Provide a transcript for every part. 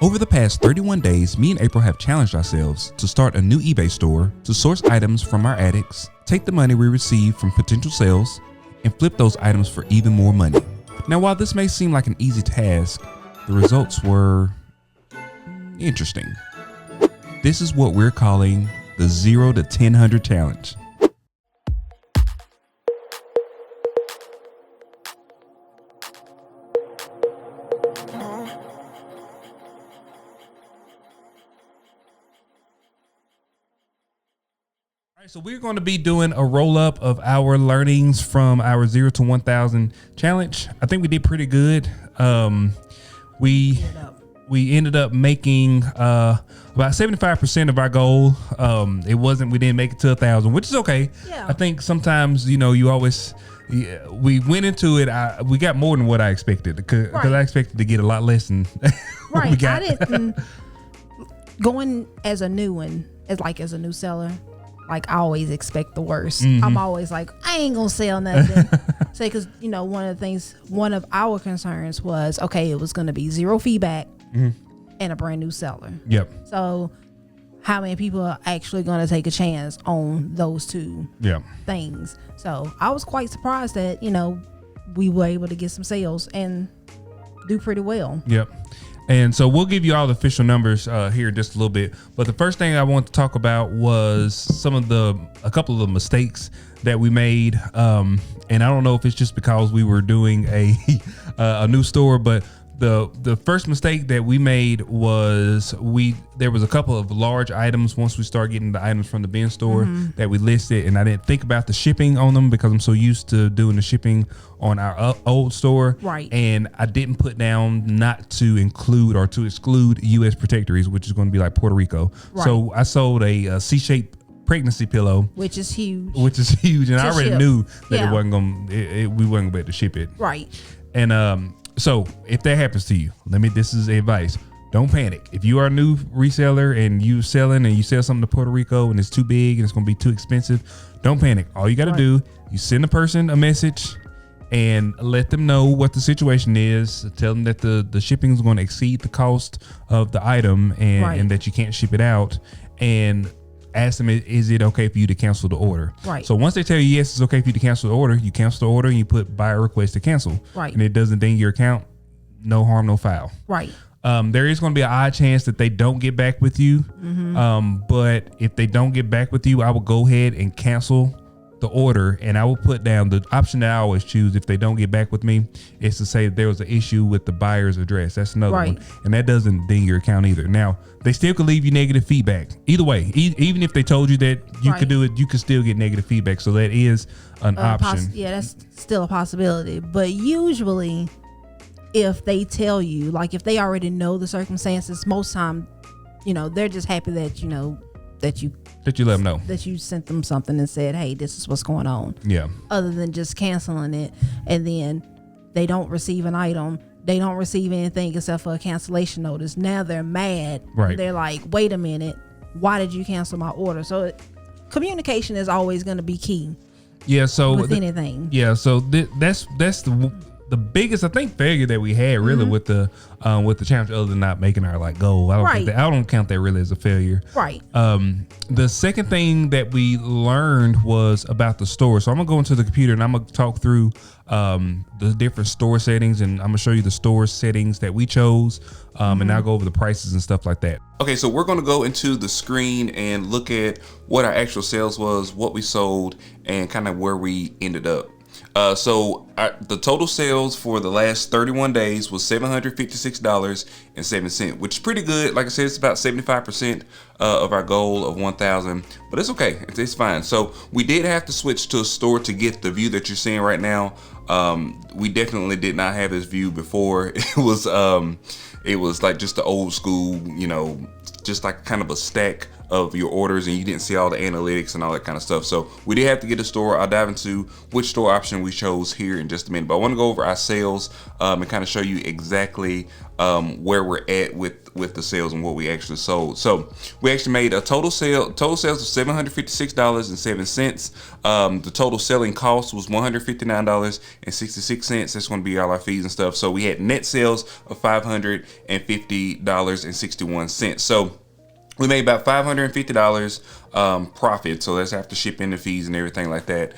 Over the past 31 days, me and April have challenged ourselves to start a new eBay store to source items from our attics, take the money we receive from potential sales, and flip those items for even more money. Now, while this may seem like an easy task, the results were interesting. This is what we're calling the 0 to 1,000 challenge. So we're going to be doing a roll up of our learnings from our 0 to 1,000 challenge. I think we did pretty good. We ended up making about 75% of our goal. We didn't make it to 1,000, which is okay. Yeah. I think sometimes, we went into it. We got more than what I expected because I expected to get a lot less than we got. I didn't going as a new one, as a new seller. Like, I always expect the worst. Mm-hmm. I'm always like, I ain't gonna sell nothing. Because one of our concerns was, okay, it was gonna be 0 feedback and a brand new seller. Yep. So how many people are actually gonna take a chance on those two things? So I was quite surprised that, we were able to get some sales and do pretty well. Yep. And so we'll give you all the official numbers here in just a little bit. But the first thing I want to talk about was a couple of the mistakes that we made. And I don't know if it's just because we were doing a new store, but the first mistake that we made was there was a couple of large items once we started getting the items from the bin store that we listed, and I didn't think about the shipping on them because I'm so used to doing the shipping on our old store. Right. And I didn't put down not to include or to exclude U.S. protectories, which is going to be like Puerto Rico. Right. So I sold a C-shaped pregnancy pillow, which is huge, and I already knew that we wasn't gonna be able to ship it. Right. And so if that happens to you, this is advice. Don't panic. If you are a new reseller and you sell something to Puerto Rico and it's too big and it's going to be too expensive, don't panic. All you got to do, you send a person a message and let them know what the situation is. Tell them that the shipping is going to exceed the cost of the item and that you can't ship it out, and ask them, is it okay for you to cancel the order? Right. So once they tell you yes, it's okay for you to cancel the order, you cancel the order and you put buyer request to cancel. Right. And it doesn't ding your account. No harm, no foul. Right. There is going to be an odd chance that they don't get back with you. But if they don't get back with you, I will go ahead and cancel the order, and I will put down the option that I always choose if they don't get back with me is to say that there was an issue with the buyer's address. That's another one, and that doesn't ding your account either. Now, they still could leave you negative feedback either way. Even if they told you that you could do it, you could still get negative feedback. So that is an option. That's still a possibility. But usually, if they tell you, like if they already know the circumstances, most time, they're just happy that that you let them know that you sent them something and said, hey, this is what's going on. Yeah. Other than just canceling it, and then they don't receive an item, they don't receive anything except for a cancellation notice. Now they're mad. Right. They're like, wait a minute, why did you cancel my order? So communication is always going to be key. Yeah. So with anything. Yeah. So that's the biggest, I think, failure that we had really with the challenge, other than not making our goal. I don't count that really as a failure. Right. The second thing that we learned was about the store. So I'm gonna go into the computer and I'm gonna talk through the different store settings, and I'm gonna show you the store settings that we chose, and I'll go over the prices and stuff like that. Okay, so we're gonna go into the screen and look at what our actual sales was, what we sold, and kind of where we ended up. The total sales for the last 31 days was $756.07, which is pretty good. Like I said, it's about 75% of our goal of 1,000, but it's okay. It's fine. So we did have to switch to a store to get the view that you're seeing right now. We definitely did not have this view before. It was like just the old school, just like kind of a stack of your orders and you didn't see all the analytics and all that kind of stuff. So we did have to get a store. I'll dive into which store option we chose here in just a minute, but I want to go over our sales and kind of show you exactly where we're at with the sales and what we actually sold. So we actually made a total sales of $756.07. The total selling cost was $159.66. That's going to be all our fees and stuff. So we had net sales of $550.61. So we made about $550 profit. So that's after shipping the fees and everything like that,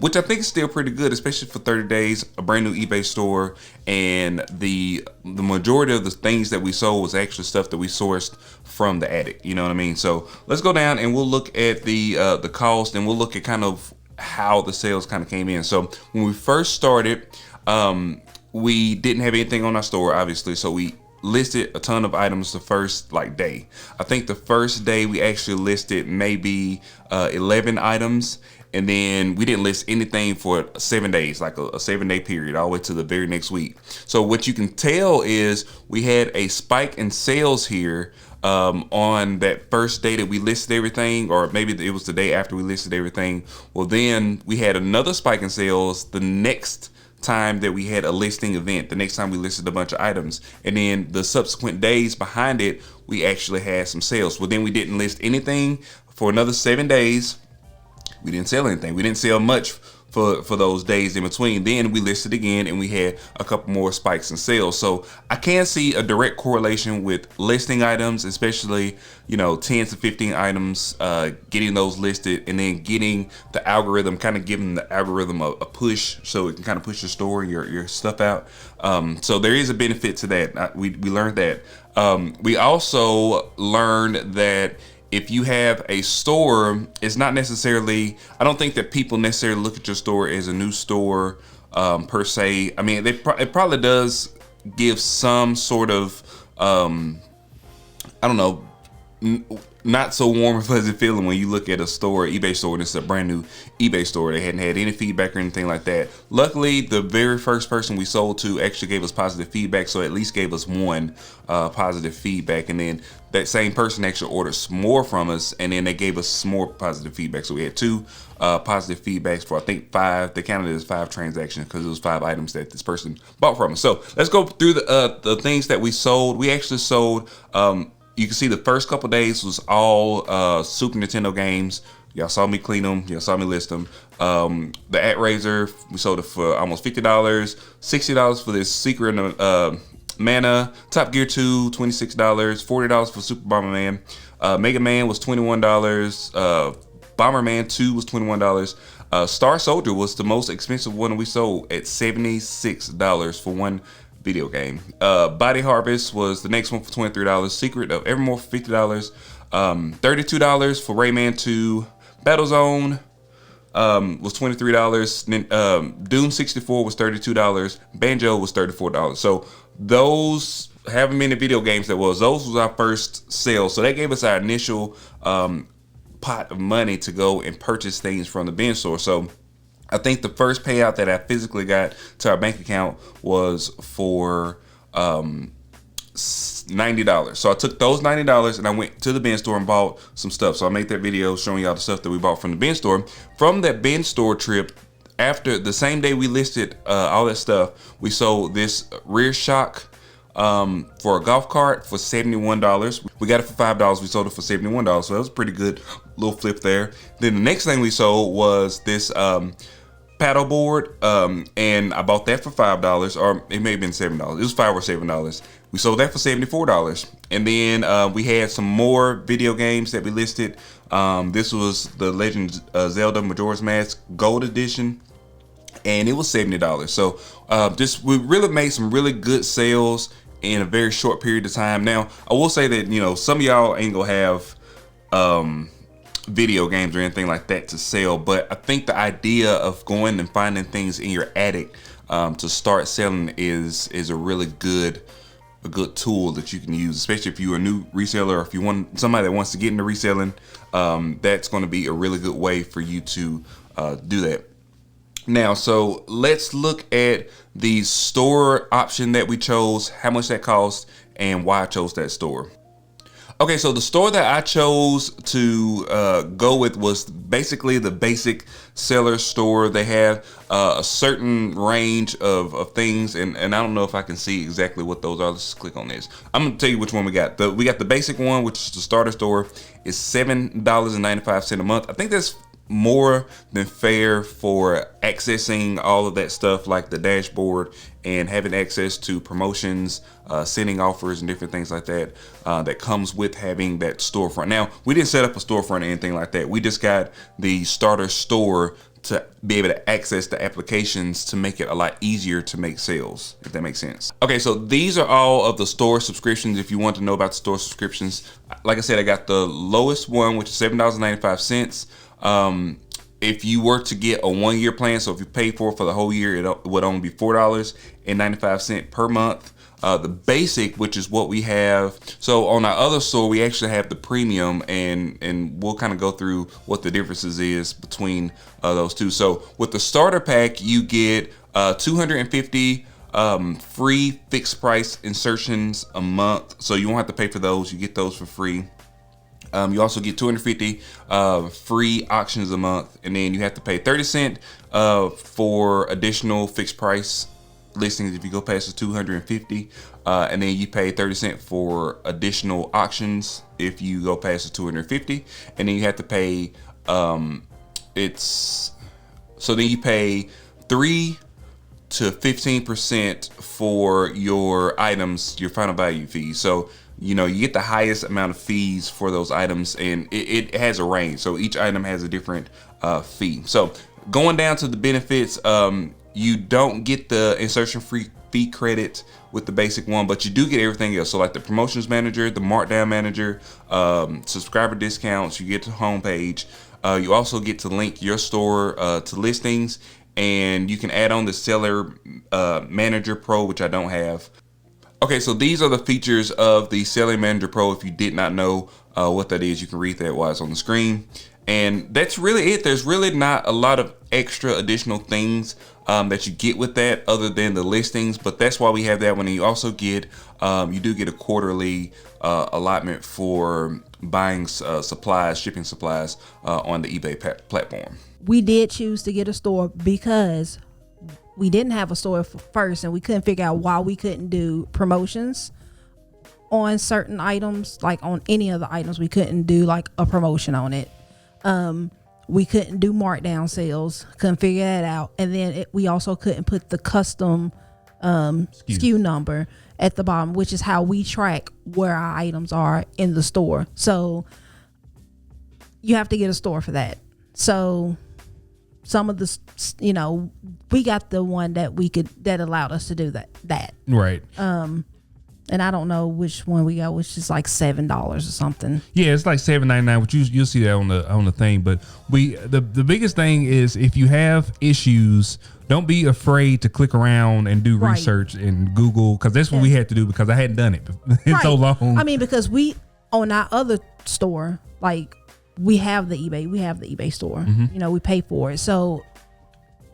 which I think is still pretty good, especially for 30 days, a brand new eBay store. And the majority of the things that we sold was actually stuff that we sourced from the attic. You know what I mean? So let's go down and we'll look at the cost, and we'll look at kind of how the sales kind of came in. So when we first started, we didn't have anything on our store, obviously. So we listed a ton of items the first day. I think the first day we actually listed maybe 11 items, and then we didn't list anything for 7 days, like a 7-day period, all the way to the very next week. So what you can tell is we had a spike in sales here on that first day that we listed everything, or maybe it was the day after we listed everything. Well, then we had another spike in sales the next time that we had a listing event, the next time we listed a bunch of items, and then the subsequent days behind it we actually had some sales. Well, then we didn't list anything for another 7 days. We didn't sell anything. We didn't sell much for those days in between. Then we listed again and we had a couple more spikes in sales. So I can see a direct correlation with listing items, especially 10 to 15 items, getting those listed, and then getting the algorithm, kind of giving the algorithm a push so it can kind of push your store, your stuff out. So there is a benefit to that. We learned that. We also learned that if you have a store, it's not necessarily, I don't think that people necessarily look at your store as a new store per se. I mean, it probably does give some sort of, I don't know, not so warm and fuzzy feeling when you look at a store, eBay store, and it's a brand new eBay store. They hadn't had any feedback or anything like that. Luckily, the very first person we sold to actually gave us positive feedback, so at least gave us one positive feedback, and then that same person actually ordered some more from us, and then they gave us some more positive feedback. So we had two positive feedbacks for, I think, 5. They counted it as 5 transactions because it was 5 items that this person bought from us. So let's go through the things that we sold. We actually sold, you can see the first couple days was all Super Nintendo games. Y'all saw me clean them. Y'all saw me list them. The AtRaiser, we sold it for almost $50. $60 for this Secret Mana. Top Gear 2, $26. $40 for Super Bomberman. Mega Man was $21. Bomberman 2 was $21. Star Soldier was the most expensive one we sold at $76 for one video game. Body Harvest was the next one for $23. Secret of Evermore for $50. $32 for Rayman 2. Battlezone was $23. Then Doom 64 was $32. Banjo was $34. So those, however many video games those was our first sale. So that gave us our initial pot of money to go and purchase things from the bin store. So I think the first payout that I physically got to our bank account was for $90. So I took those $90 and I went to the bin store and bought some stuff. So I made that video showing y'all the stuff that we bought from the bin store. From that bin store trip, after the same day we listed all that stuff, we sold this rear shock for a golf cart for $71. We got it for $5. We sold it for $71. So that was a pretty good little flip there. Then the next thing we sold was this paddle board, and I bought that for $5, or it may have been $7. It was $5 or $7. We sold that for $74. And then we had some more video games that we listed. This was the Legend of Zelda Majora's Mask Gold Edition, and it was $70. So we really made some really good sales in a very short period of time. Now, I will say that, some of y'all ain't gonna have video games or anything like that to sell, but I think the idea of going and finding things in your attic to start selling is a really good tool that you can use, especially if you're a new reseller, or if you want somebody that wants to get into reselling. That's going to be a really good way for you to do that. Now, so let's look at the store option that we chose, how much that cost, and why I chose that store. Okay, so the store that I chose to go with was basically the basic seller store. They have a certain range of things, and I don't know if I can see exactly what those are. Let's just click on this. I'm gonna tell you which one we got. We got the basic one, which is the starter store. It's $7.95 a month. I think that's more than fair for accessing all of that stuff, like the dashboard and having access to promotions, sending offers and different things like that, that comes with having that storefront. Now, we didn't set up a storefront or anything like that. We just got the starter store to be able to access the applications to make it a lot easier to make sales, if that makes sense. Okay, so these are all of the store subscriptions. If you want to know about the store subscriptions, like I said, I got the lowest one, which is $7.95. If you were to get a 1 year plan, so if you pay for the whole year, it would only be $4.95 per month. The basic, which is what we have. So on our other store, we actually have the premium, and we'll kind of go through what the differences is between those two. So with the starter pack, you get 250 free fixed price insertions a month. So you won't have to pay for those. You get those for free. You also get 250 free auctions a month, and then you have to pay 30 cents for additional fixed price listings if you go past the 250, and then you pay 30 cents for additional auctions if you go past the 250, and then you have to pay then you pay 3 to 15% for your items, your final value fees. So you get the highest amount of fees for those items, and it has a range. So each item has a different fee. So going down to the benefits, you don't get the insertion free fee credit with the basic one, but you do get everything else. So like the promotions manager, the markdown manager, subscriber discounts, you get to the homepage. You also get to link your store to listings, and you can add on the seller manager pro, which I don't have. Okay, so these are the features of the Selling Manager Pro. If you did not know what that is, you can read that while it's on the screen. And that's really it. There's really not a lot of extra additional things that you get with that other than the listings, but that's why we have that one. And you also get, you do get a quarterly allotment for buying supplies, shipping supplies on the eBay platform. We did choose to get a store because we didn't have a store first, and we couldn't figure out why we couldn't do promotions on certain items. Like on any of the items, we couldn't do like a promotion on it. We couldn't do markdown sales, couldn't figure that out. And then we also couldn't put the custom SKU number at the bottom, which is how we track where our items are in the store. So you have to get a store for that. So some of the, we got the one that allowed us to do that. Right. And I don't know which one we got, which is like $7 or something. Yeah, it's like $7.99, which you'll see that on the thing. But the biggest thing is, if you have issues, don't be afraid to click around and do research and Google, because that's what we had to do, because I hadn't done it in so long. I mean, because we on our other store, like we have the eBay store. Mm-hmm. We pay for it, so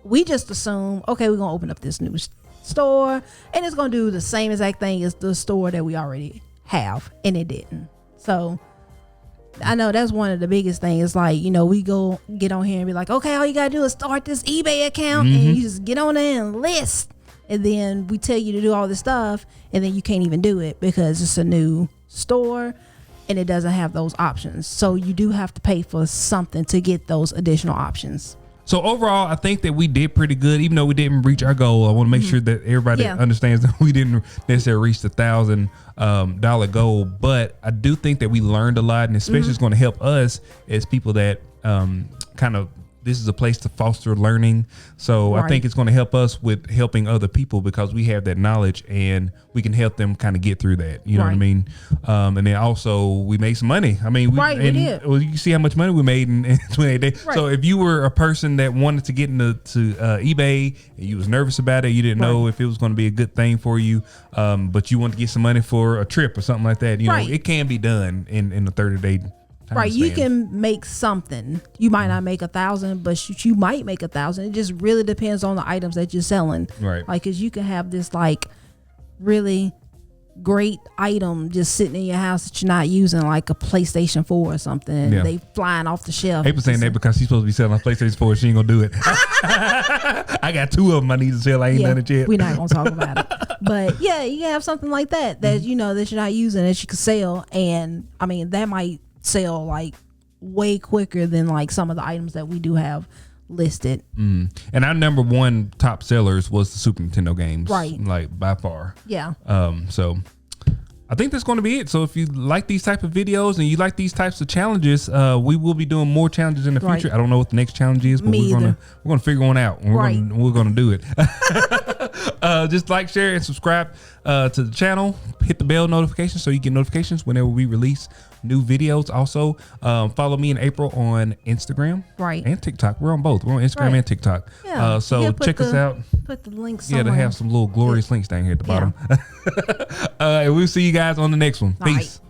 we just assume, okay, we're gonna open up this new store and it's gonna do the same exact thing as the store that we already have, and it didn't. So I know that's one of the biggest things. Like, we go get on here and be like, okay, all you gotta do is start this eBay account, and you just get on there and list, and then we tell you to do all this stuff, and then you can't even do it because it's a new store and it doesn't have those options. So you do have to pay for something to get those additional options. So overall, I think that we did pretty good, even though we didn't reach our goal. I want to make sure that everybody understands that we didn't necessarily reach the $1,000 goal, but I do think that we learned a lot, and especially it's going to help us as people that this is a place to foster learning. So I think it's going to help us with helping other people, because we have that knowledge and we can help them kind of get through that. You know what I mean? And then also we made some money. I mean, we did. Well, you see how much money we made in 28 days. Right. So if you were a person that wanted to get into eBay and you was nervous about it, you didn't know if it was going to be a good thing for you, but you wanted to get some money for a trip or something like that, you know, it can be done in a 30-day Right, you can make something. You might not make 1,000, but you might make 1,000. It just really depends on the items that you're selling. Right, like, cause you can have this like really great item just sitting in your house that you're not using, like a PlayStation 4 or something, and Yeah. they flying off the shelf. April saying that because she's supposed to be selling a PlayStation 4. She ain't gonna do it. I got 2 of them I need to sell. I ain't done it yet. We're not gonna talk about it. But yeah, you can have something like that you know that you're not using that you could sell, and I mean that might sell like way quicker than like some of the items that we do have listed. And our number 1 top sellers was the Super Nintendo games, Right. Like by far. Yeah. So I think that's going to be it. So if you like these type of videos and you like these types of challenges, we will be doing more challenges in the Right. future. I don't know what the next challenge is, but Me we're gonna figure one out. And Right. we're gonna do it. Just like, share, and subscribe to the channel. Hit the bell notification so you get notifications whenever we release new videos. Also, follow me and April on Instagram, Right. and TikTok. We're on both. We're on Instagram Right. and TikTok. Yeah. So Yeah, put check us out. Put the links. Yeah, they somewhere. have some little glorious links down here at the bottom. And we'll see you guys on the next one. All right. Peace.